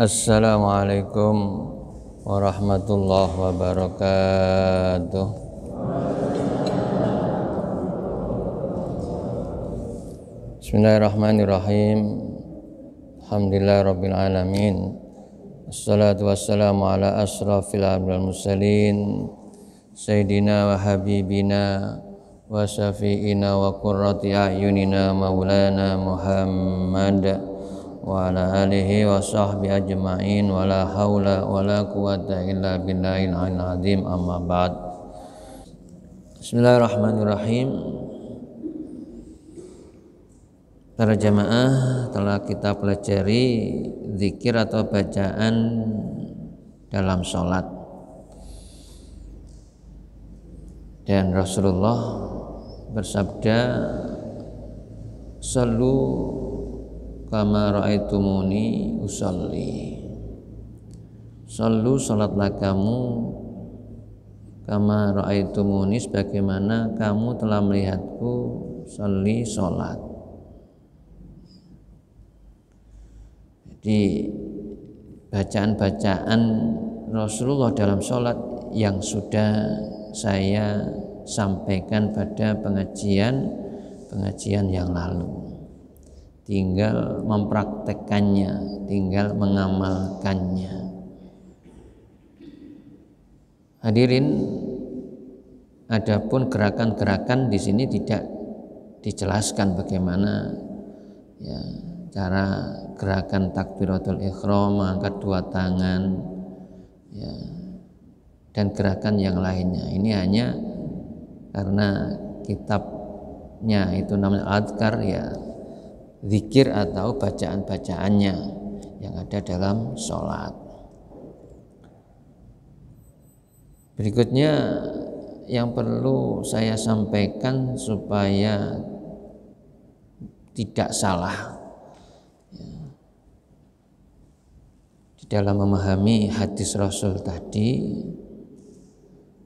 Assalamualaikum warahmatullahi wabarakatuh. Bismillahirrahmanirrahim. Alhamdulillahirabbil alamin. Wassalatu wassalamu ala asrafil anbiya'i wal mursalin sayyidina wa habibina wa syafi'ina wa qurrati a'yunina maulana Muhammad wa ala alihi wa sahbihi ajma'in wa la haula wa la quwata illa billahil aliyyil azim, amma ba'd. Bismillahirrahmanirrahim. Para jamaah, telah kita pelajari zikir atau bacaan dalam sholat, dan Rasulullah bersabda, "Sallu kama ra'aitumuni usolli." Sallu, salatlah kamu, kama ra'aitumuni, sebagaimana kamu telah melihatku sholli, salat. Jadi bacaan-bacaan Rasulullah dalam sholat yang sudah saya sampaikan pada pengajian yang lalu, tinggal mempraktekannya, tinggal mengamalkannya. Hadirin, adapun gerakan-gerakan di sini tidak dijelaskan bagaimana ya cara gerakan takbiratul ihram, mengangkat dua tangan ya, dan gerakan yang lainnya. Ini hanya karena kitabnya itu namanya adhkar, ya zikir atau bacaan-bacaannya yang ada dalam sholat. Berikutnya yang perlu saya sampaikan supaya tidak salah di dalam memahami hadis Rasul tadi.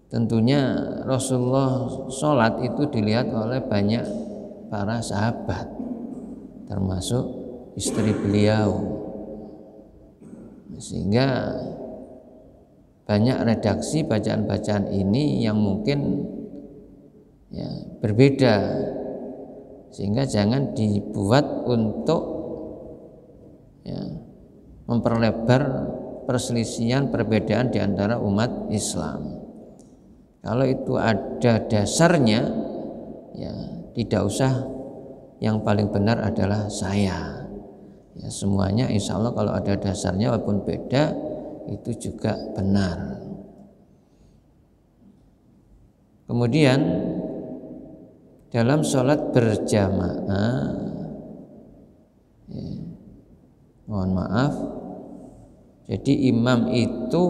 Tentunya Rasulullah sholat itu dilihat oleh banyak para sahabat, termasuk istri beliau, sehingga banyak redaksi bacaan-bacaan ini yang mungkin ya berbeda, sehingga jangan dibuat untuk ya memperlebar perselisihan, perbedaan di antara umat Islam. Kalau itu ada dasarnya, ya tidak usah. Yang paling benar adalah saya. Ya, semuanya insya Allah kalau ada dasarnya walaupun beda itu juga benar. Kemudian dalam sholat berjamaah, ya, mohon maaf, jadi imam itu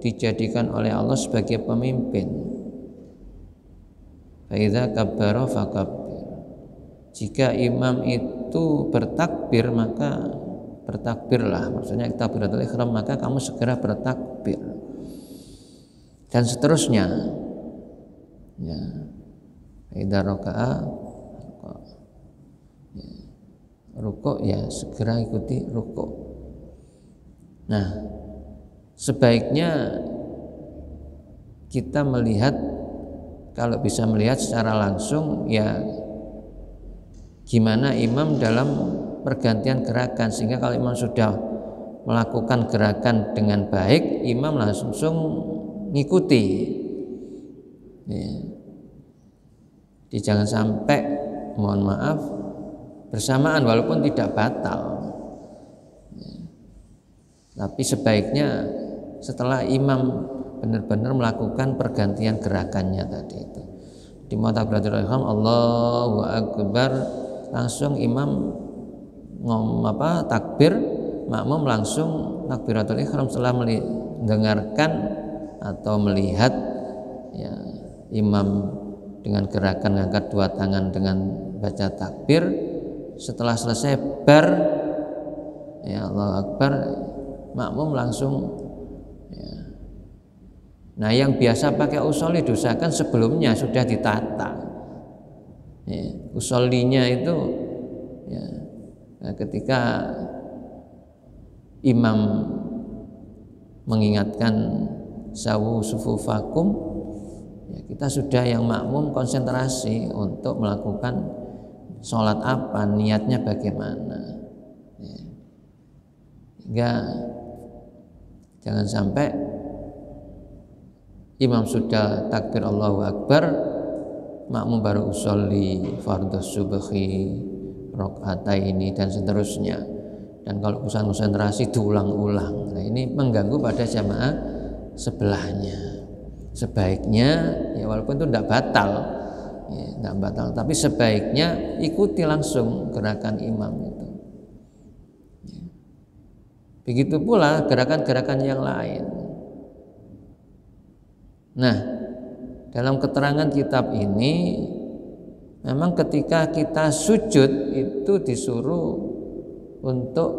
dijadikan oleh Allah sebagai pemimpin. Fa idza kabbara fakabbir. Jika imam itu bertakbir, maka bertakbirlah. Maksudnya takbiratul ihram, maka kamu segera bertakbir. Dan seterusnya. Ya. Idza raka'a rukuk, ya segera ikuti rukuk. Nah, sebaiknya kita melihat, kalau bisa melihat secara langsung, ya gimana imam dalam pergantian gerakan, sehingga kalau imam sudah melakukan gerakan dengan baik, imam langsung ngikuti ya. Jadi jangan sampai, mohon maaf, bersamaan walaupun tidak batal ya. Tapi sebaiknya setelah imam benar-benar melakukan pergantian gerakannya tadi itu. Di takbiratul ihram Allahu akbar, langsung imam takbir, makmum langsung takbiratul ihram setelah mendengarkan atau melihat ya imam dengan gerakan angkat dua tangan dengan baca takbir. Setelah selesai bar ya Allahu akbar, makmum langsung ya. Nah, yang biasa pakai usolli dosakan sebelumnya sudah ditata ya, usollinya itu ya, ketika imam mengingatkan sawu sufufakum, ya kita sudah yang makmum konsentrasi untuk melakukan sholat apa, niatnya bagaimana, ya. Hingga jangan sampai imam sudah takbir Allahu Akbar, makmum baru usolli fardhu subhi rakaataini dan seterusnya. Dan kalau urusan konsentrasi diulang-ulang, nah ini mengganggu pada jamaah sebelahnya. Sebaiknya ya walaupun itu tidak batal, ya, tidak batal, tapi sebaiknya ikuti langsung gerakan imam itu. Ya. Begitu pula gerakan-gerakan yang lain. Nah, dalam keterangan kitab ini memang ketika kita sujud itu disuruh untuk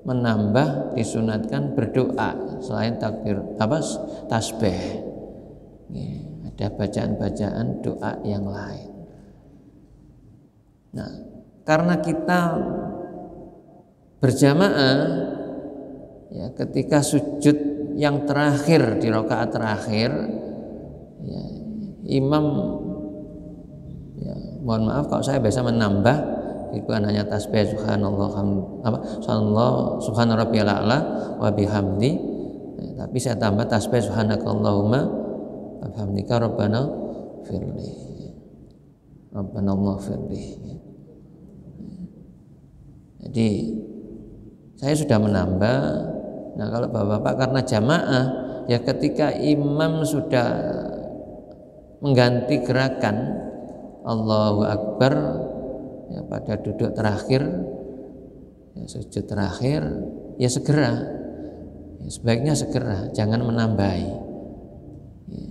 menambah, disunatkan berdoa selain takbir tasbih. Ya, ada bacaan-bacaan doa yang lain. Nah, karena kita berjamaah, ya ketika sujud yang terakhir di rakaat terakhir, ya, imam, ya, mohon maaf kalau saya biasa menambah, bukan hanya tasbih subhanallah subhana rabbiyal a'la wa bihamdi, ya, tapi saya tambah tasbih subhanakallahumma wa bihamdika rabbana firli rabbana Allah firli. Jadi saya sudah menambah. Nah kalau bapak-bapak karena jamaah, ya ketika imam sudah mengganti gerakan Allahu Akbar, ya pada duduk terakhir, ya sujud terakhir, ya segera, ya, sebaiknya segera, jangan menambahi. Ya.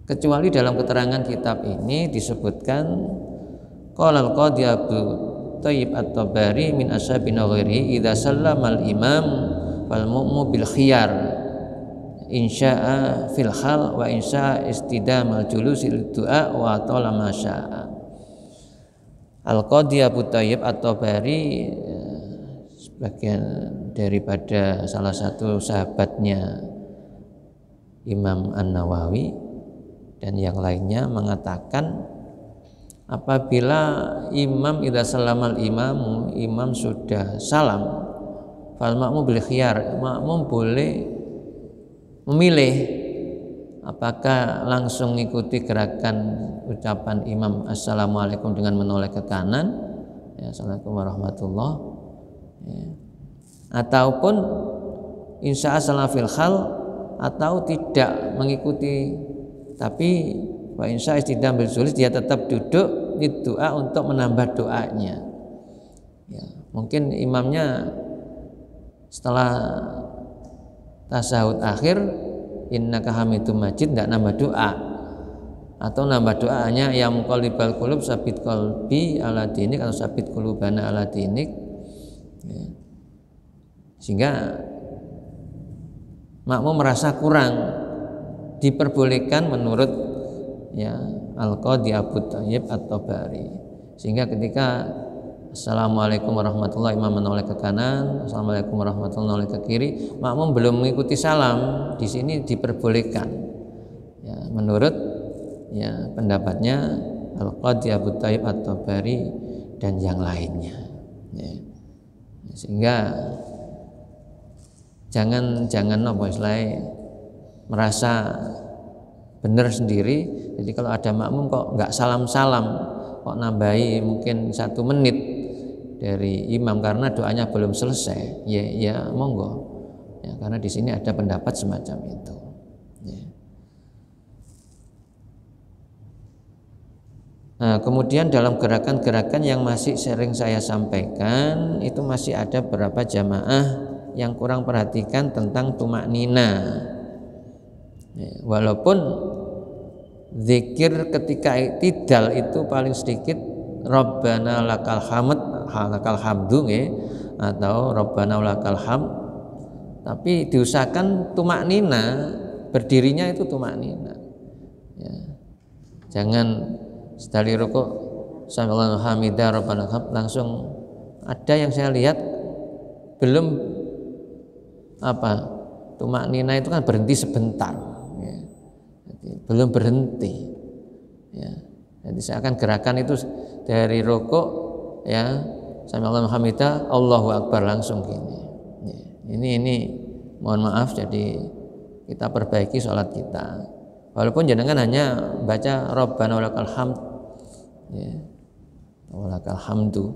Kecuali dalam keterangan kitab ini disebutkan qala al-qadhi Abu Thayyib at-Tabari min ashabina ghairi idza sallama al-imam fal mu'mu bil khiyar insya'a fil hal wa insya'a istidamal julusi lid du'a wa atala ma syaa. Al-Qadhi Abu Thayyib at-Tabari, sebagian daripada salah satu sahabatnya Imam An-Nawawi dan yang lainnya mengatakan apabila imam idza salamal imamu, imam sudah salam, fal makmum bil khiyar, makmum boleh memilih apakah langsung mengikuti gerakan ucapan imam assalamualaikum dengan menoleh ke kanan, ya, assalamualaikum warahmatullah, ya, ataupun insya Allah fil hal, atau tidak mengikuti tapi wa insya istidam bil sulis, dia tetap duduk di doa untuk menambah doanya. Ya, mungkin imamnya setelah tasahud akhir innaka hamidum majid tidak nambah doa, atau nambah doa hanya ya muqallibal qulub sabit qalbi ala dinik atau sabit qulubana ala dinik, ya. Sehingga makmum merasa kurang, diperbolehkan menurut, ya, Al-Qadhi Abu Thayyib at-Tabari. Sehingga ketika assalamualaikum warahmatullahi, imam menoleh ke kanan, assalamualaikum warahmatullahi menoleh ke kiri, makmum belum mengikuti salam, di sini diperbolehkan, ya, menurut, ya, pendapatnya Al-Qadhi Abu Thayyib at-Tabari dan yang lainnya, ya. Sehingga jangan apa istilahnya merasa benar sendiri. Jadi kalau ada makmum kok nggak salam-salam, kok nambahi mungkin 1 menit dari imam karena doanya belum selesai, ya monggo, ya, karena di sini ada pendapat semacam itu, ya. Nah, kemudian dalam gerakan-gerakan yang masih sering saya sampaikan itu masih ada beberapa jamaah yang kurang perhatikan tentang tumaknina, ya, walaupun zikir ketika i'tidal itu paling sedikit Rabbana lakal hamdu, ya, atau Rabbana lakal hamd, tapi diusahakan tumaknina, berdirinya itu tumaknina, ya. Jangan sekali rukuk sallallahu hamidah Rabbana lakal hamd langsung. Ada yang saya lihat belum tumak nina itu kan berhenti sebentar, ya. Jadi, belum berhenti, ya. Jadi seakan gerakan itu dari rukuk, ya, sami Allahu hamidah, Allahu akbar langsung gini. Ya. Ini mohon maaf, jadi kita perbaiki sholat kita. Walaupun jenengan hanya baca Rabbana walakal hamd, ya, walakal hamdu,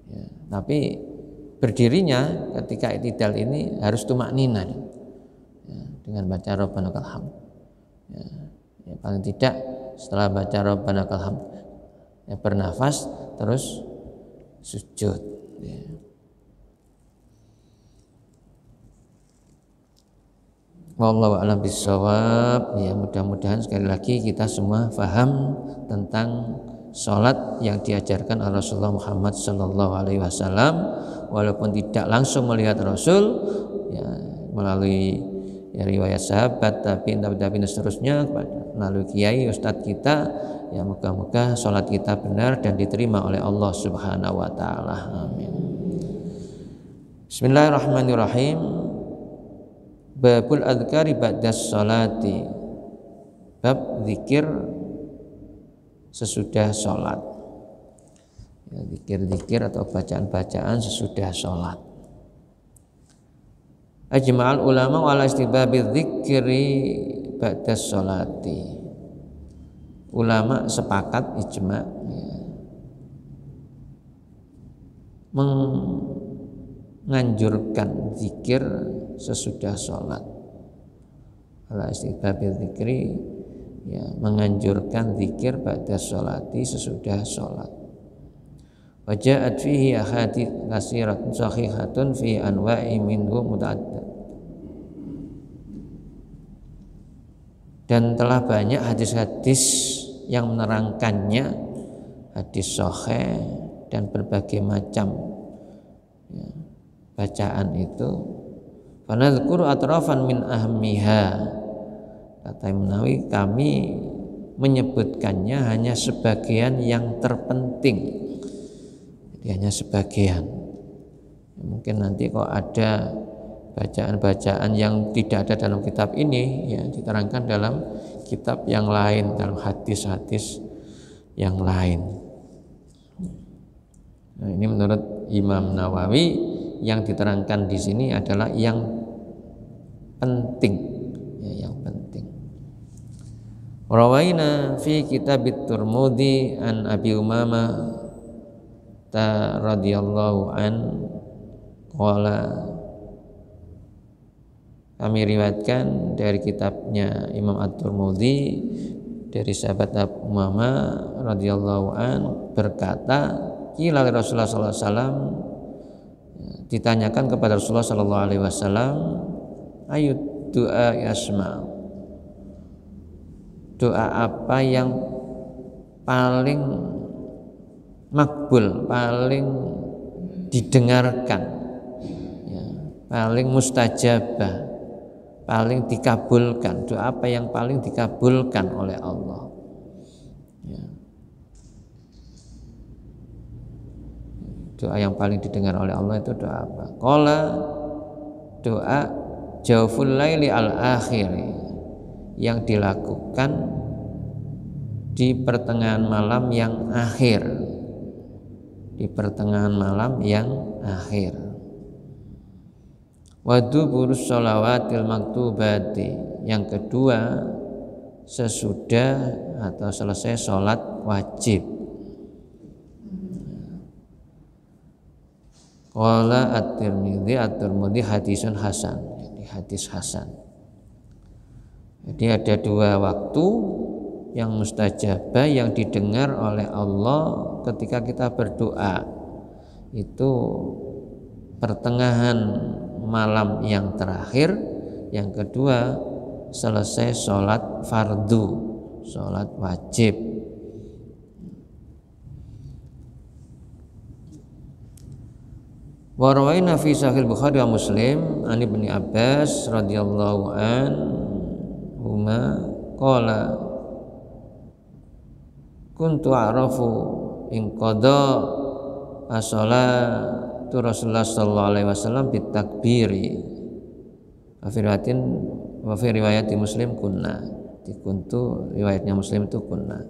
ya. Tapi berdirinya ketika i'tidal ini harus tumak nina, ya, dengan baca Rabbana walakal hamd. Ya, paling tidak setelah baca Rabbana walakal hamd, ya, bernafas terus sujud, ya. Wallahu a'lam bishawab. Ya, mudah-mudahan sekali lagi kita semua paham tentang sholat yang diajarkan oleh Rasulullah Muhammad Sallallahu Alaihi Wasallam, walaupun tidak langsung melihat Rasul, ya, melalui, ya, riwayat sahabat, tabi'in dan seterusnya, melalui kiai ustadz kita, ya, moga-moga sholat kita benar dan diterima oleh Allah Subhanahu Wa Taala. Amin. Bismillahirrahmanirrahim. Babul adhkari ba'das sholati, bab zikir sesudah sholat, ya, zikir-zikir atau bacaan-bacaan sesudah sholat. Ajma'al ulama ala istibabi dzikri ba'das sholati. Ulama sepakat ijma', ya, menganjurkan zikir sesudah sholat. Ala istibabi dzikri, ya, menganjurkan zikir ba'da sholati sesudah sholat. Waja'at fihi ahadits katsiratun sahihatun fi anwa'i minhu muta'addid. Dan telah banyak hadis-hadis yang menerangkannya, hadis sahih dan berbagai macam, ya, bacaan itu. Fanadzkuru atrafan min ahmiha, kata Imam Nawawi, kami menyebutkannya hanya sebagian yang terpenting. Jadi hanya sebagian. Mungkin nanti kok ada bacaan-bacaan yang tidak ada dalam kitab ini, ya, diterangkan dalam kitab yang lain, dalam hadis-hadis yang lain. Nah, ini menurut Imam Nawawi yang diterangkan di sini adalah yang penting, ya, yang penting. Rawaina fi kitab at-Tirmidzi an Abi Umamah radhiyallahu an qala, kami riwayatkan dari kitabnya Imam At-Tirmidzi dari sahabat Abu Umamah radhiyallahu an berkata, qila Rasulullah sallallahu alaihi wasallam, ditanyakan kepada Rasulullah sallallahu alaihi wasallam, ayat doa yasma, doa apa yang paling makbul, paling didengarkan, ya, paling mustajabah, paling dikabulkan, doa apa yang paling dikabulkan oleh Allah, ya. Doa yang paling didengar oleh Allah itu doa apa? Qala, doa jawful laili al-akhir, yang dilakukan di pertengahan malam yang akhir, di pertengahan malam yang akhir. Wa duburus shalawatil maktubati, yang kedua sesudah atau selesai sholat wajib. Qala at-Tirmidzi hadisun hasan, jadi hadis hasan. Jadi ada dua waktu yang mustajabah yang didengar oleh Allah ketika kita berdoa, itu pertengahan malam yang terakhir, yang kedua selesai sholat fardu, sholat wajib. Wa rawaina fi sahih Bukhari wa Muslim an Ibnu Abbas radhiyallahu anhuma qala kuntu a'rafu in qada tu Rasulullah sallallahu alaihi wasallam bitakbiri. Wa fi riwayat Muslim kunna. Dikuntu riwayatnya Muslim itu kunna.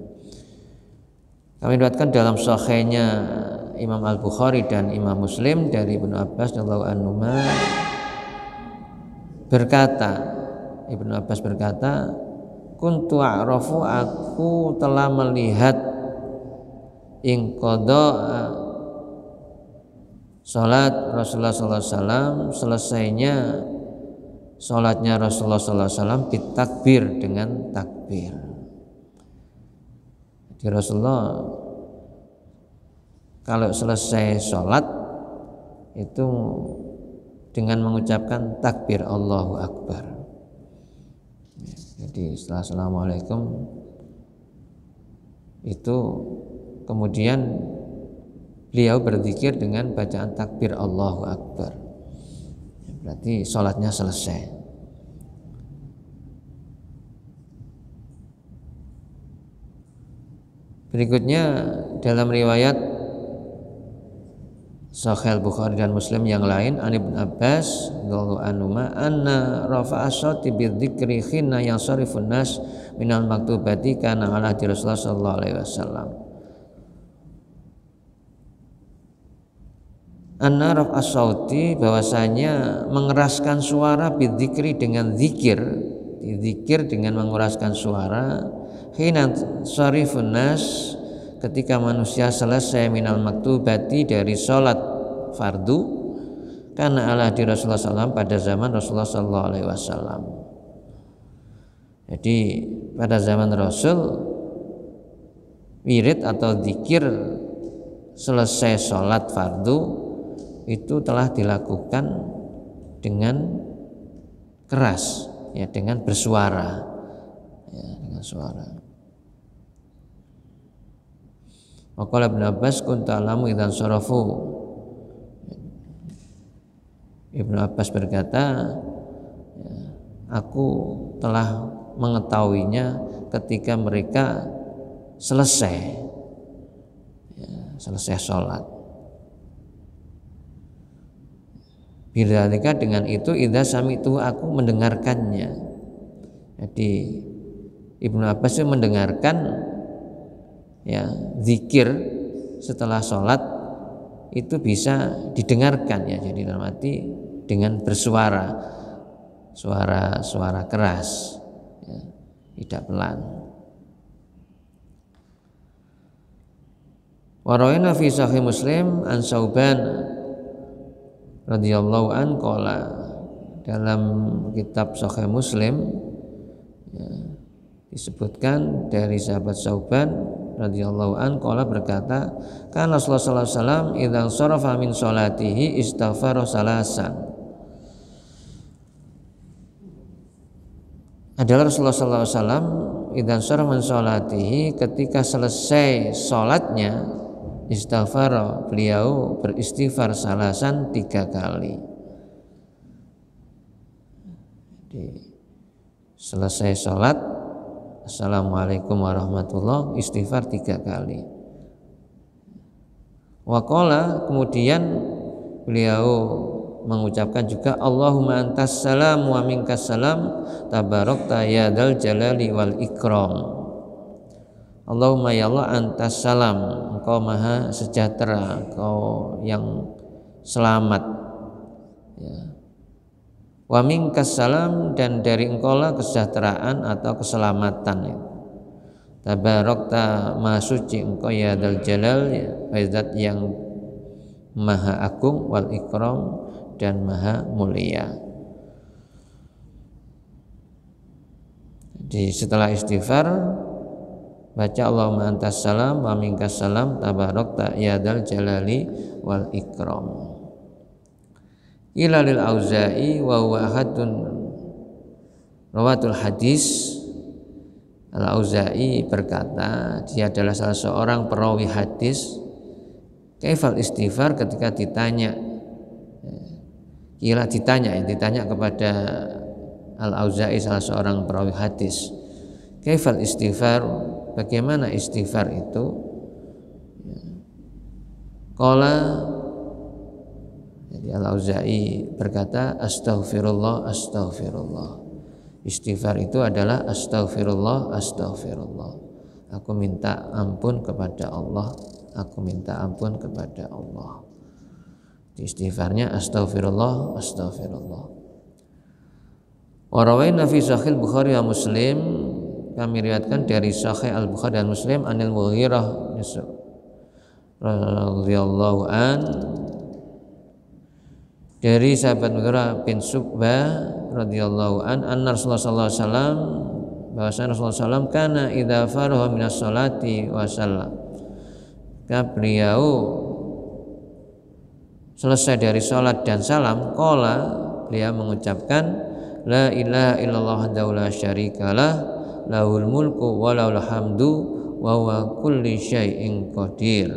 Kami diriwayatkan dalam sahihnya Imam Al-Bukhari dan Imam Muslim dari Ibnu Abbas radhiyallahu anhu Ibnu Abbas berkata, kuntu a'rafu, aku telah melihat ing qada salat Rasulullah sallallahu alaihi wasallam, selesainya salatnya Rasulullah sallallahu alaihi wasallam bitakbir, dengan takbir. Jadi Rasulullah kalau selesai salat itu dengan mengucapkan takbir Allahu Akbar. Jadi setelah Assalamualaikum itu kemudian beliau berzikir dengan bacaan takbir Allahu Akbar. Berarti sholatnya selesai. Berikutnya dalam riwayat Sahih Bukhari dan Muslim yang lain, an Ibnu Abbas radhiyallahu anhu anna rafa'a shauti bidzikri khina yansarifun nas minal maktubati kana ala Rasulullah sallallahu alaihi wasallam. Anna rafa'a shauti, bahwasanya mengeraskan suara bidzikri, dengan zikir dengan mengeraskan suara, khina yansarifun nas, ketika manusia selesai minal maktubati, dari sholat fardu, karena ala di Rasulullah SAW, pada zaman Rasulullah SAW. Jadi pada zaman Rasul, wirid atau zikir selesai sholat fardu itu telah dilakukan dengan keras, ya, dengan bersuara, ya, dengan suara. Maqala Ibnu Abbas kuntu alamu idzan sarafu. Ibnu Abbas berkata, aku telah mengetahuinya ketika mereka selesai sholat. Bidzalika, dengan itu, idza sami'tu, aku mendengarkannya. Jadi Ibnu Abbas itu mendengarkan, ya, zikir setelah sholat itu bisa didengarkan, ya. Jadi dalam arti dengan bersuara, suara keras, ya, tidak pelan. Warawina fi Sahih Muslim an Sauban radhiyallahu an qala, dalam kitab Sahih Muslim, ya, disebutkan dari sahabat Sauban radhiyallahu an qala berkata, kan Rasulullah sallallahu alaihi wasallam idzan sharafa min sholatihi istaghfara salasan. Adalah Rasulullah sallallahu alaihi wasallam idzan sharafa min sholatihi, ketika selesai sholatnya, istighfar, beliau beristighfar salasan, 3 kali. Jadi selesai sholat, Assalamualaikum warahmatullahi, istighfar 3 kali. Waqala, kemudian beliau mengucapkan juga Allahumma antas salam wa minkas salam tabarakta ya dzal jalali wal ikram. Allahumma, ya Allah, antas salam, engkau maha sejahtera, engkau yang selamat, ya. Wa minkas salam, dan dari engkaulah kesejahteraan atau keselamatan. Tabarakta, maha suci engkau, ya dzal jalal, ya, zat yang maha agung, wal ikram, dan maha mulia. Jadi setelah istighfar baca Allahumma antas salam wa minkas salam tabarakta ya dzal jalali wal ikram. Ila lil Auza'i wa huwa ahadun rawatul hadis. Al-Auza'i berkata, dia adalah salah seorang perawi hadis. Kaifal istighfar, ketika ditanya, ditanya kepada Al-Auza'i, salah seorang perawi hadis, kaifal istighfar, bagaimana istighfar itu? Qala, Al-Auza'i berkata astaghfirullah astaghfirullah. Istighfar itu adalah astaghfirullah astaghfirullah. Aku minta ampun kepada Allah, aku minta ampun kepada Allah. Istighfarnya astaghfirullah astaghfirullah. Wa rawaina fi sahih Bukhari wa Muslim, kami riwayatkan dari Sahih Al-Bukhari dan Muslim anil Mughirah radhiyallahu an, dari sahabat Mughirah bin Syu'bah radhiyallahu an, anna Rasulullah sallallahu alaihi wasallam, bahwasanya Rasulullah sallallahu kana idza faraha minas sholati wa sallam, beliau selesai dari sholat dan salam, qala, beliau mengucapkan la ilaha illallah wahdahu la syarikalah lahul mulku wa lahul hamdu wa huwa kulli syai'in qadir.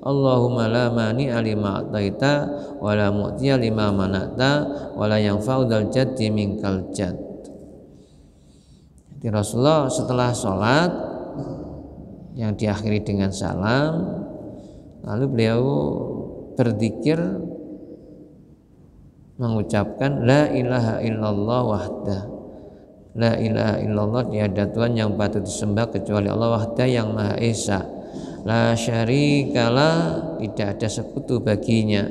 Allahumma la mani'a lima a'taita wa la mu'tiya lima mana'ta wa la yanfa'u dzal jaddi minkal jadd. Jadi Rasulullah setelah sholat yang diakhiri dengan salam, lalu beliau berzikir mengucapkan la ilaha illallah wahdah, la ilaha illallah, tiada Tuhan yang patut disembah kecuali Allah, wahdah yang maha esa, la syarikalah, tidak ada sekutu baginya,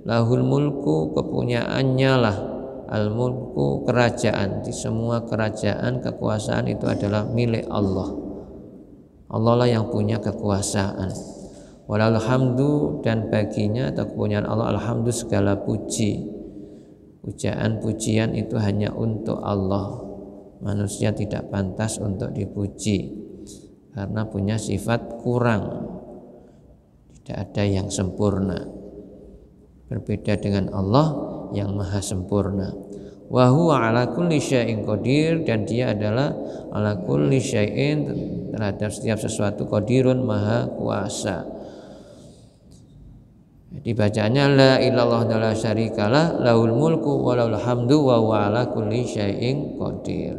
lahul mulku, kepunyaannya lah, al mulku, kerajaan, di semua kerajaan kekuasaan itu adalah milik Allah. Allah lah yang punya kekuasaan. Walal hamdu, dan baginya atau kepunyaan Allah alhamdu segala puji. Pujian itu hanya untuk Allah. Manusia tidak pantas untuk dipuji karena punya sifat kurang. Tidak ada yang sempurna. Berbeda dengan Allah yang maha sempurna. Wa huwa ala kulli syai'in qadir, dan dia adalah ala kulli syai'in, terhadap setiap sesuatu, qadirun, maha kuasa. Jadi bacaannya la ilallah la syarikalah lahul mulku wa lahul hamdu wa huwa ala kulli syai'in qadir.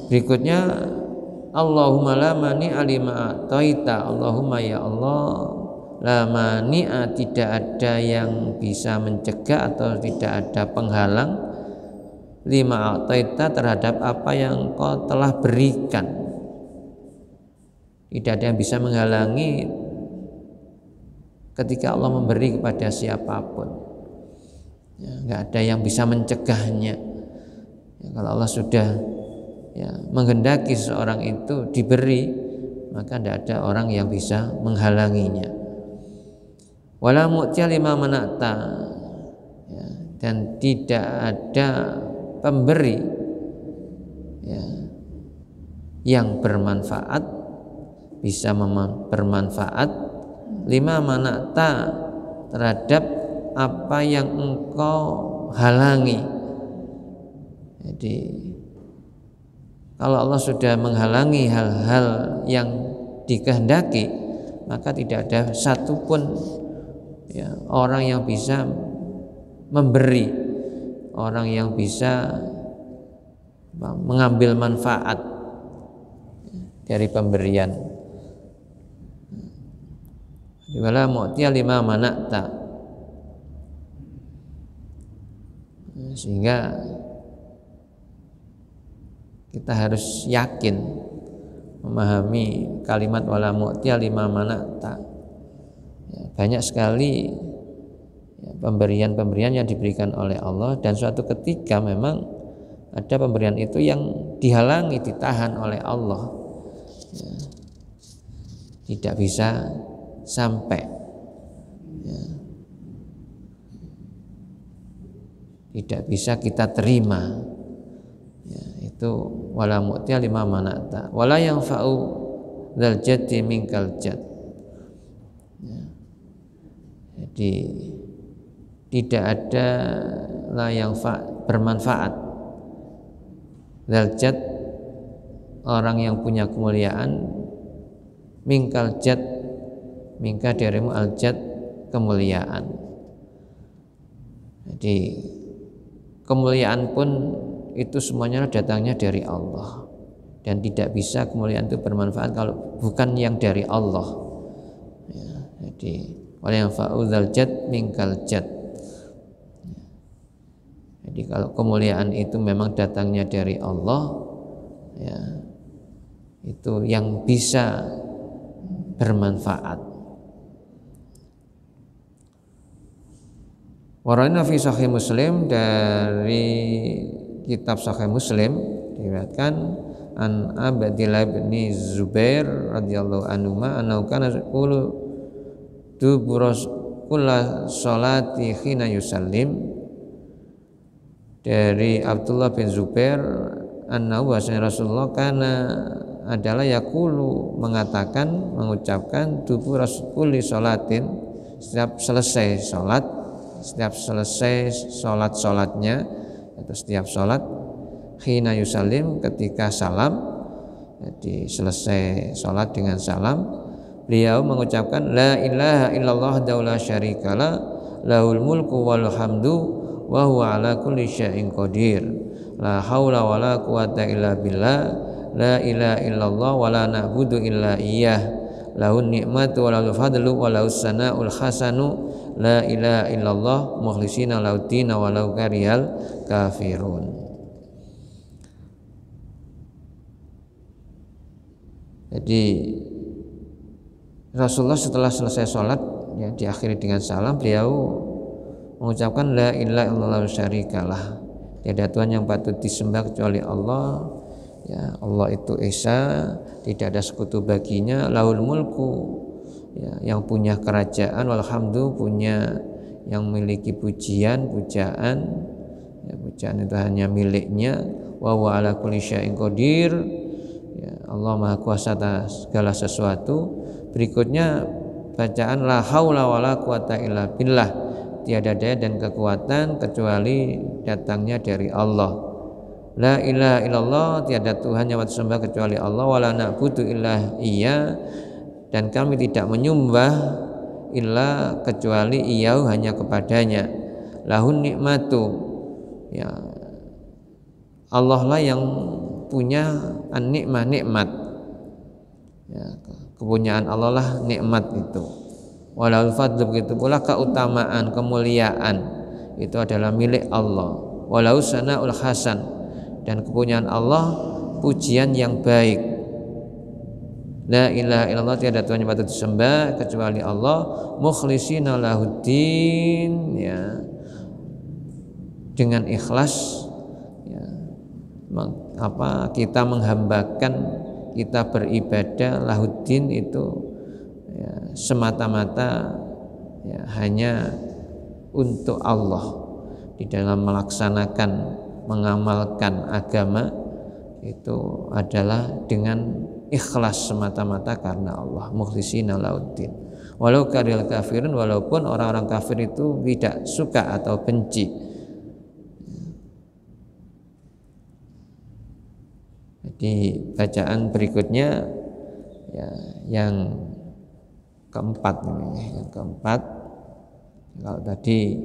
Berikutnya Allahumma la mani'a lima a'taita, Allahumma ya Allah, la mani'a, tidak ada yang bisa mencegah atau tidak ada penghalang, lima a'taita, terhadap apa yang Kau telah berikan. Tidak ada yang bisa menghalangi ketika Allah memberi kepada siapapun, ya, nggak ada yang bisa mencegahnya. Ya, kalau Allah sudah menghendaki seseorang itu diberi, maka tidak ada orang yang bisa menghalanginya. Wala mu'tiya lima mana'ta, ya, dan tidak ada pemberi yang bermanfaat, bisa bermanfaat, lima mana'ta, terhadap apa yang engkau halangi. Jadi kalau Allah sudah menghalangi hal-hal yang dikehendaki, maka tidak ada satupun orang yang bisa memberi, orang yang bisa mengambil manfaat dari pemberian. Wala mu'tiya lima mana'ta, sehingga kita harus yakin memahami kalimat wala mu'tiya lima mana'ta. Banyak sekali pemberian-pemberian yang diberikan oleh Allah, dan suatu ketika memang ada pemberian itu yang dihalangi, ditahan oleh Allah, tidak bisa sampai, tidak bisa kita terima, itu wala mu'tiya lima mana'ta wala yanfa'u dzal jaddi minkal jadd. Jadi tidak ada lah yang bermanfaat, dzal jadd, orang yang punya kemuliaan, minkal jadd, mingka darimu al-jad, kemuliaan. Jadi kemuliaan pun itu semuanya datangnya dari Allah, dan tidak bisa kemuliaan itu bermanfaat kalau bukan yang dari Allah. Jadi wala yanfa'u dzal jad minkal jad. Jadi kalau kemuliaan itu memang datangnya dari Allah, ya, itu yang bisa bermanfaat. Warana fi Sahih Muslim, dari kitab Sahih Muslim diriwayatkan an Abdillah bin Zubair radhiyallahu anhu annahu kana yaqulu duburas kullu sholati hina yusallim. Dari Abdullah bin Zubair annahu bahwasanya Rasulullah kana adalah yaqulu mengucapkan duburas kulli sholatin, setiap selesai sholatnya atau setiap sholat hina yusallim, ketika salam. Jadi selesai sholat dengan salam, beliau mengucapkan la ilaha illallah la syarikalah lahul mulku wal hamdu wa huwa ala kulli syai'in qadir la haula wala quwata illa billah la ilaha illallah wa la na'budu illa iyyah lahun ni'matu wa lahul fadlu wa lahus sana'ul hasanu la ilaha illallah mukhlishina lautina walau karihal kafirun. Jadi Rasulullah setelah selesai sholat, ya, diakhiri dengan salam, beliau mengucapkan la ilaha illallah syarikalah, tiada Tuhan yang patut disembah kecuali Allah, ya, Allah itu esa, tidak ada sekutu baginya, lahul mulku, ya, yang punya kerajaan, walhamdu, punya yang memiliki pujaan, ya, pujaan itu hanya miliknya, wa huwa ala kulli syai'in qadir, ya, Allah maha kuasa atas segala sesuatu. Berikutnya bacaan la haula wala quwata illa billah, tiada daya dan kekuatan kecuali datangnya dari Allah. La ilaha illallah, tiada Tuhan yang patut disembah kecuali Allah, wala na'budu illa iya, dan kami tidak menyembah illa kecuali Iyyahu, hanya kepadanya. Lahun nikmatu, ya, Allah lah yang punya an-nikmah, nikmat, ya, kepunyaan Allah lah nikmat itu. Walahul fadlu, begitu pula keutamaan, kemuliaan itu adalah milik Allah. Walahus sana'ul hasan, dan kepunyaan Allah pujian yang baik. La ilaha illallah, tiada Tuhan yang patut disembah kecuali Allah, mukhlishina lahuddin, ya, dengan ikhlas, ya, kita menghambakan, kita beribadah lahuddin itu, ya, semata-mata, ya, hanya untuk Allah. Di dalam melaksanakan, mengamalkan agama itu adalah dengan ikhlas semata-mata karena Allah, mukhlishina lahuddin walau karihal kafirun, walaupun orang-orang kafir itu tidak suka atau benci. Di bacaan berikutnya, ya, yang keempat ini, yang keempat, kalau tadi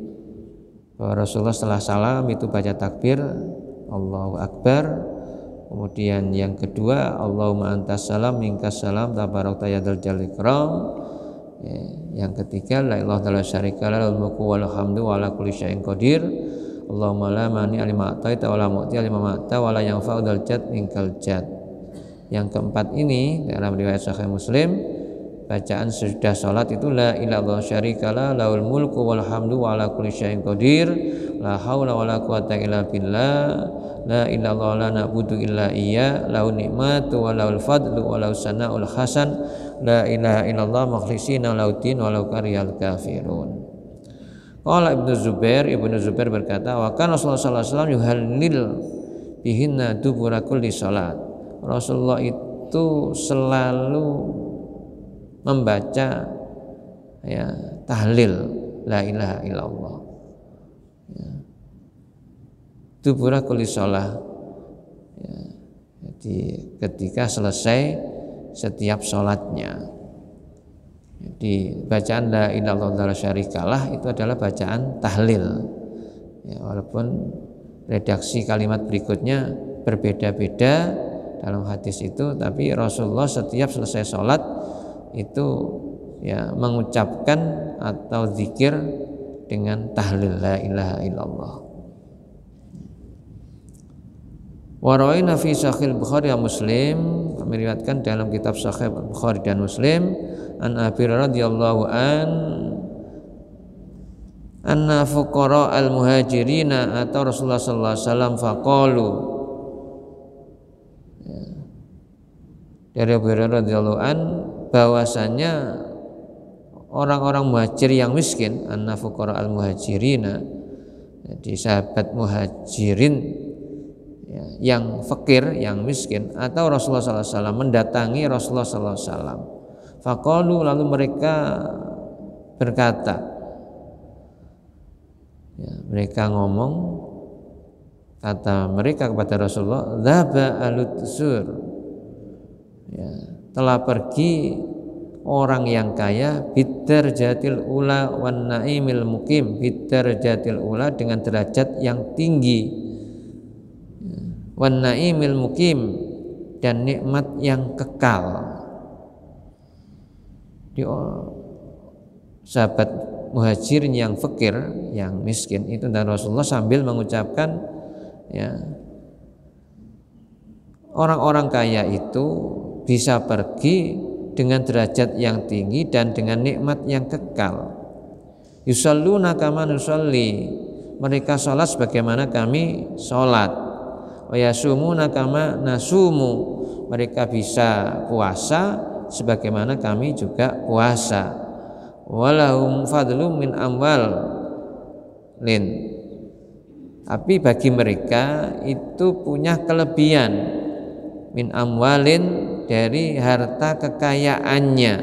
bahwa Rasulullah setelah salam itu baca takbir Allahu Akbar, kemudian yang kedua Allahumma antas salam minkas salam tabarakta ya dzal jalali ikram, ya, yang ketiga la ilaha illallah syarikalah lahul mulku wal hamdu wa ala kulli syai'in qadir Allahumma la mani lima a'taita wa la mu'ti lima ma'ta wa la yanfa'u dzal jad minkal jad. Yang keempat ini dalam riwayat Sahih Muslim, bacaan sesudah salat itu la ilaha illallah syarikalah lahul mulku wal hamdu wa ala kulli syai'in qadir la haula wala quwata illa billah la ilaha illallah la na'budu illa iya lahun ni'matu wa lahul fadlu wa lahus sana'ul hasan la ilaha illallah mukhlishina lahuddin walau karihal kafirun. Qala Ibnu Zubair berkata, wa kana Rasulullah sallallahu alaihi wasallam yuhallil bihinna dubura kulli salat. Rasulullah itu selalu membaca, ya, tahlil la ilaha illallah, ya, dubura kulli salat, ya, jadi ketika selesai setiap sholatnya. Jadi bacaan la ilaha illallah syarikalah itu adalah bacaan tahlil, ya, walaupun redaksi kalimat berikutnya berbeda-beda dalam hadis itu, tapi Rasulullah setiap selesai sholat itu, ya, mengucapkan atau zikir dengan tahlil la ilaha illallah. Wa rawaina fi Sahih Bukhari wa Muslim, meriwayatkan dalam kitab Sahih Bukhari dan Muslim, an Abi radhiyallahu anna fuqara al-muhajirina atau Rasulullah sallallahu alaihi wasallam faqalu. Dari Abu Hurairah radhiyallahu bahwasanya orang-orang muhajir yang miskin, anna fuqara al-muhajirina, jadi sahabat muhajirin ya, yang fakir, yang miskin, atau Rasulullah sallallahu alaihi wasallam mendatangi Rasulullah sallallahu alaihi wasallam. Faqalu, lalu mereka berkata, ya, mereka ngomong, kata mereka kepada Rasulullah, dzaba alutsur, ya, telah pergi orang yang kaya, bidarjatil ula wan naimil mukim, bidarjatil ula dengan derajat yang tinggi, wan naimil mukim dan nikmat yang kekal. Di sahabat muhajirin yang fakir, yang miskin itu, dan Rasulullah sambil mengucapkan, ya, orang-orang kaya itu bisa pergi dengan derajat yang tinggi dan dengan nikmat yang kekal. Yusalluna kama nusalli, mereka sholat sebagaimana kami sholat. Wa yasumuna kama nasumu, mereka bisa puasa sebagaimana kami juga puasa. Walahum fadlum min amwalin, tapi bagi mereka itu punya kelebihan, min amwalin, dari harta kekayaannya,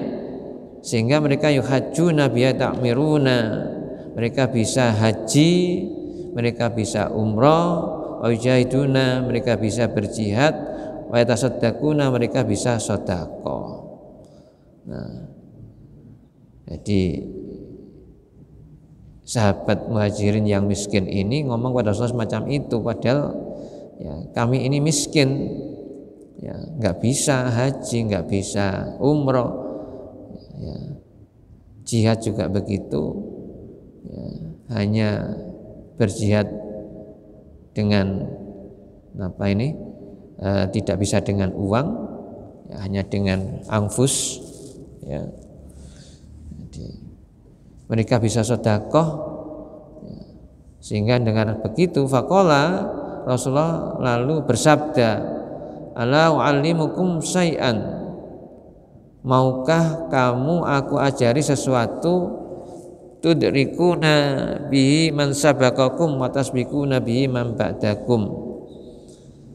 sehingga mereka yuhajjuna biya ta'miruna, mereka bisa haji, mereka bisa umrah, wa yujahiduna, mereka bisa berjihad, wa yatasaddaquna, mereka bisa sedekah. Nah, jadi sahabat muhajirin yang miskin ini ngomong pada Rasulullah semacam itu, padahal ya, kami ini miskin, ya, nggak bisa haji, nggak bisa umroh, ya, jihad juga begitu, ya, hanya berjihad dengan apa ini, tidak bisa dengan uang, ya, hanya dengan anfus, ya. Jadi mereka bisa sedekah, ya, sehingga dengan begitu faqala, Rasulullah lalu bersabda, ala u'allimukum syai'an, maukah kamu aku ajari sesuatu, tudrikuna bihi man sabaqakum wa tasbiquna bihi man ba'dakum.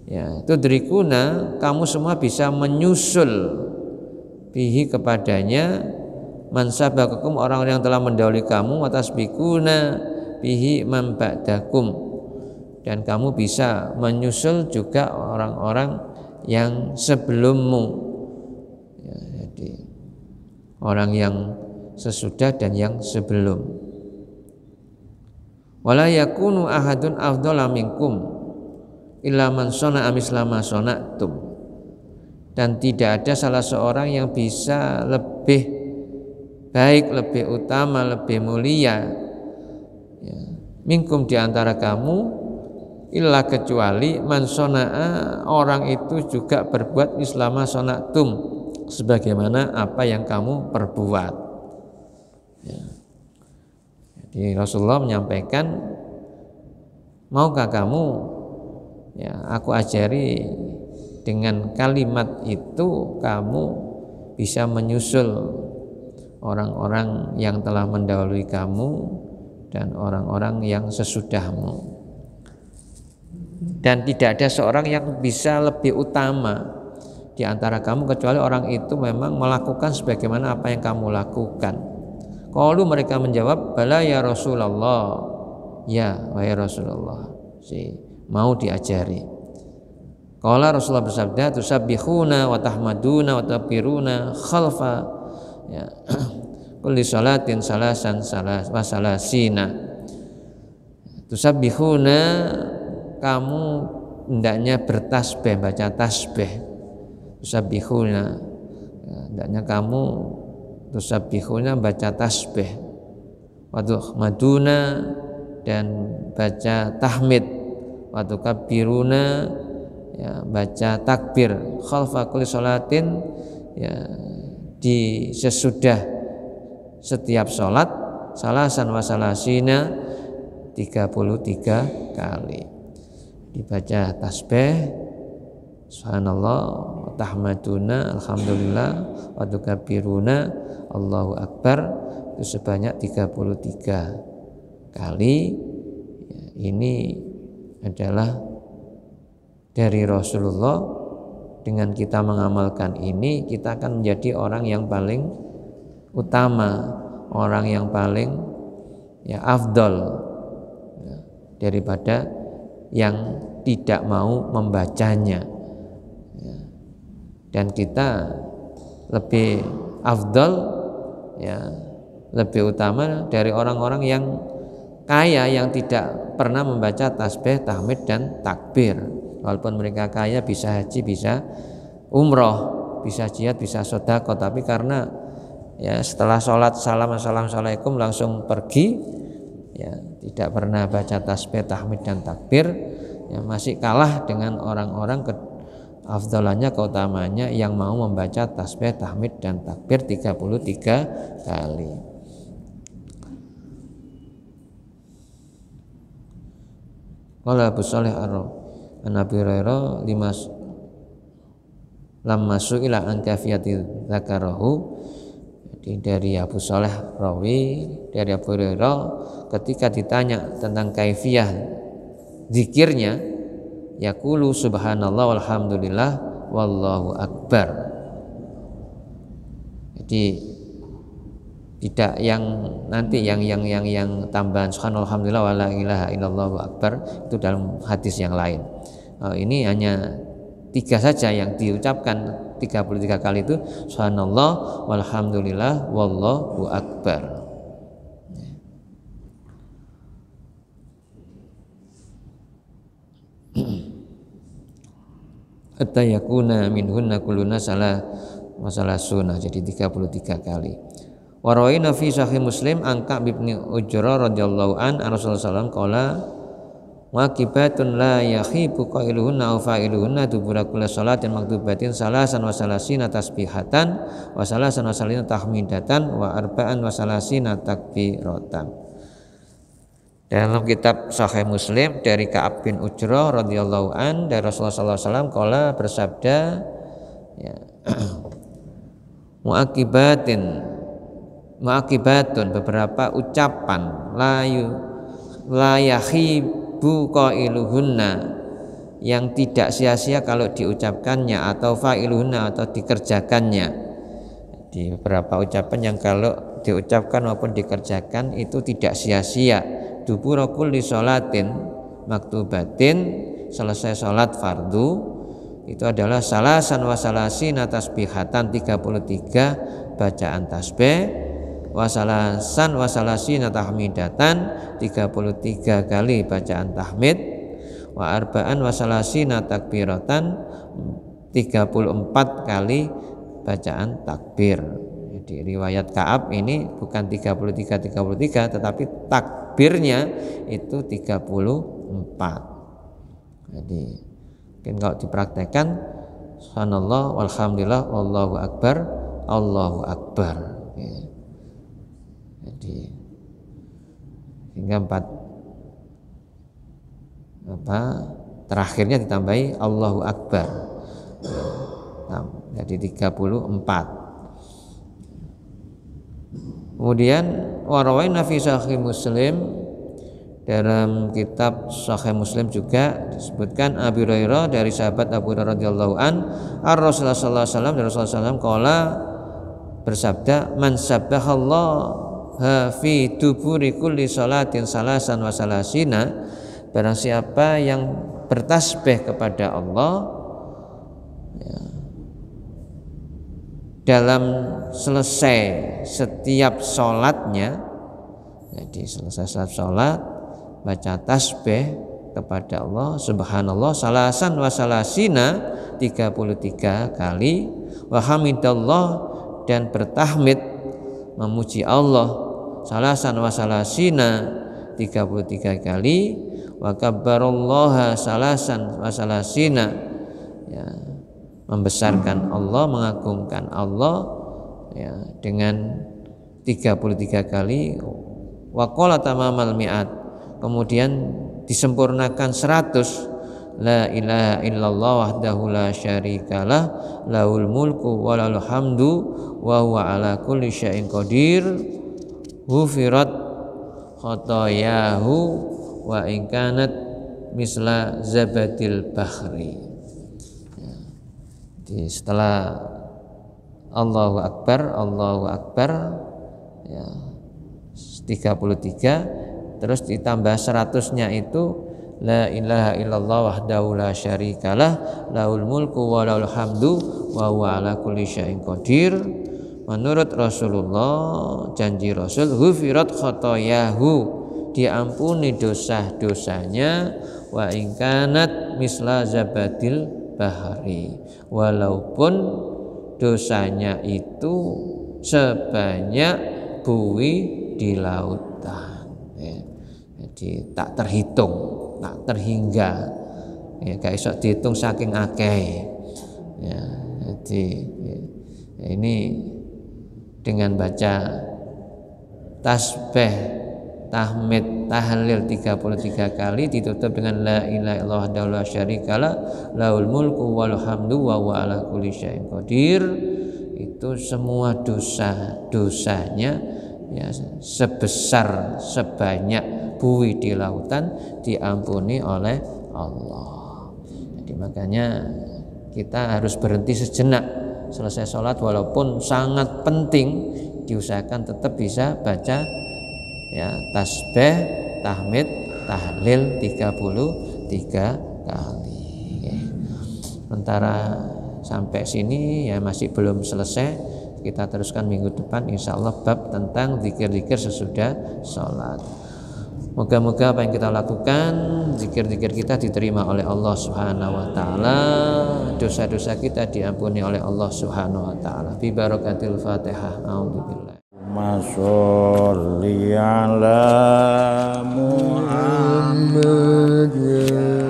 Ya, tudrikuna, kamu semua bisa menyusul, bihi kepadanya, man sabaqakum, orang yang telah mendahului kamu, wa tasbiquna bihi man ba'dakum, dan kamu bisa menyusul juga orang-orang yang sebelummu, ya, jadi orang yang sesudah dan yang sebelum. Wala yakunu ahadun afdhala minkum illa man shana'a misla ma shana'tum, dan tidak ada salah seorang yang bisa lebih baik, lebih utama, lebih mulia, ya, minkum di antara kamu, illa kecuali man shana'a, orang itu juga berbuat mislama shona'tum, sebagaimana apa yang kamu perbuat, ya. Jadi Rasulullah menyampaikan, maukah kamu, ya, aku ajari dengan kalimat itu kamu bisa menyusul orang-orang yang telah mendahului kamu dan orang-orang yang sesudahmu. Dan tidak ada seorang yang bisa lebih utama di antara kamu kecuali orang itu memang melakukan sebagaimana apa yang kamu lakukan. Qalu, mereka menjawab, bala ya Rasulullah, ya wahai Rasulullah, mau diajari. Qala, Rasulullah bersabda, tusabbihuna wa tahmaduna wa takbiruna khalfa, ya, kulli salatin salasan wa salasina. Tusabbihuna, kamu hendaknya bertasbih, baca tasbih. Tusabbihuna, hendaknya kamu tusabbihuna baca tasbih. wa tuhmaduna, dan baca tahmid, wa tukabbiruna, ya, baca takbir khalfa kulli sholatin, ya, di sesudah setiap sholat, salasan wa salasina, 33 kali. Dibaca tasbih subhanallah wa tahmaduna alhamdulillah wa tukabbiruna Allahu akbar, itu sebanyak 33 kali. Ya, ini adalah dari Rasulullah. Dengan kita mengamalkan ini, kita akan menjadi orang yang paling utama, orang yang paling, ya, afdol, ya, daripada yang tidak mau membacanya, ya. Dan kita lebih afdol, ya, lebih utama dari orang-orang yang kaya yang tidak pernah membaca tasbih, tahmid, dan takbir. Walaupun mereka kaya, bisa haji, bisa umroh, bisa jihad, bisa sedekah, tapi karena, ya, setelah sholat assalamualaikum langsung pergi, ya, tidak pernah baca tasbih, tahmid, dan takbir, ya, masih kalah dengan orang-orang afdalannya, keutamanya yang mau membaca tasbih, tahmid, dan takbir 33 kali. Qala Abu Shalih an Abi Hurairah lamma su'ila an kafiyati dzakarahu. Jadi dari Abu Shalih rawi dari Abu Hurairah, ketika ditanya tentang kaifiyah zikirnya, yaqulu subhanallah walhamdulillah wallahu akbar. Jadi tidak yang nanti yang tambahan subhanallah alhamdulillah wala ilaha illallah wa akbar, itu dalam hadis yang lain. Ini hanya 3 saja yang diucapkan 33 kali, itu subhanallah walhamdulillah wallahu akbar. Hatta yakuna minhunna kulluna salah sunnah, jadi 33 kali. Wa rawaina fi sahih Muslim an Ka'b bin Ujrah radhiyallahu an Rasulullah sallallahu alaihi wasallam qala waqibatun la yakhibu qailuhunna aw fa'iluhunna dubura kulli salatin maktubatin salasan wa salasina tasbihatan wa salasan wa salasina tahmidatan wa arba'an wa salasina takbiratan. Dalam kitab Sahih Muslim dari Ka'ab bin Ujrah radhiyallahu an dari Rasulullah sallallahu alaihi wasallam qala bersabda, ya, muakibatun beberapa ucapan la yakhibu qailuhunna, yang tidak sia-sia kalau diucapkannya, atau fa'iluhunna, atau dikerjakannya. Di beberapa ucapan yang kalau diucapkan maupun dikerjakan itu tidak sia-sia. Dubura kulli sholatin maktubatin, selesai sholat fardu, itu adalah salasan wa salasina tasbihatan, 33 bacaan tasbih, wasalasan wasalasina tahmidatan, 33 kali bacaan tahmid, wa arba'an wasalasina takbiratan, 34 kali bacaan takbir. Jadi riwayat Ka'ab ini bukan 33 tetapi takbirnya itu 34. Jadi mungkin kalau dipraktekkan subhanallah walhamdulillah wallahu akbar Allahu akbar. Jadi hingga 4 terakhirnya ditambahi Allahu akbar. Nah, jadi 34. Kemudian warawaina fi sahih Muslim, dalam kitab Sahih Muslim juga disebutkan Abu Hurairah dari sahabat Abu Hurairah radhiyallahu an Rasulullah sallallahu alaihi wasallam, dari Rasulullah sallallahu qala bersabda, man sabbahallaha fi duburi kulli salatin salasan wa salasina, barang siapa yang bertasbih kepada Allah, ya, dalam selesai setiap sholatnya, jadi selesai setiap sholat baca tasbih kepada Allah subhanallah salasan wa salasina, 33 kali, wa hamidallah, dan bertahmid memuji Allah salasan wa salasina 33 kali, wa kabbarallaha salasan wa salasina, ya, membesarkan Allah, mengagungkan Allah, ya, dengan 33 kali. Wa qala tamamal mi'at, kemudian disempurnakan 100, la ilaha illallah wahdahu la syarikalah lahul mulku wa lahul hamdu wa huwa ala kulli syai'in qadir, hufirat khotoyahu wa in kanat misla zabadil bahri. Jadi setelah Allahu Akbar, ya, 33, terus ditambah 100-nya itu la ilaha illallah wahdahu la syarikalah lahul mulku wa lahul hamdu wa huwa ala kulli syai'in qadir. Menurut Rasulullah, janji Rasul, hufirat khotoyahu, diampuni dosa-dosanya, wa in kanat misla zabadil bahari, walaupun dosanya itu sebanyak buih di lautan, ya. Jadi tak terhitung, tak terhingga, ya, gak iso dihitung saking akeh, ya. Jadi ya, ini dengan baca tasbih, tahmid, tahlil 33 kali ditutup dengan la ilaha illallah wahdahu la syarikalah lahul mulku wal hamdu wa huwa ala kulli syai'in qadir, itu semua dosanya, ya, sebesar sebanyak buih di lautan diampuni oleh Allah. Jadi makanya kita harus berhenti sejenak selesai sholat, walaupun sangat penting, diusahakan tetap bisa baca, ya, tasbih, tahmid, tahlil 33 kali. Sementara sampai sini ya masih belum selesai, kita teruskan minggu depan insyaallah bab tentang zikir-zikir sesudah sholat. Moga-moga apa yang kita lakukan, zikir-zikir kita diterima oleh Allah Subhanahu wa taala, dosa-dosa kita diampuni oleh Allah Subhanahu wa taala. Bi barakatil Fatihah. A'udzubillah. Masholli ala Muhammad ya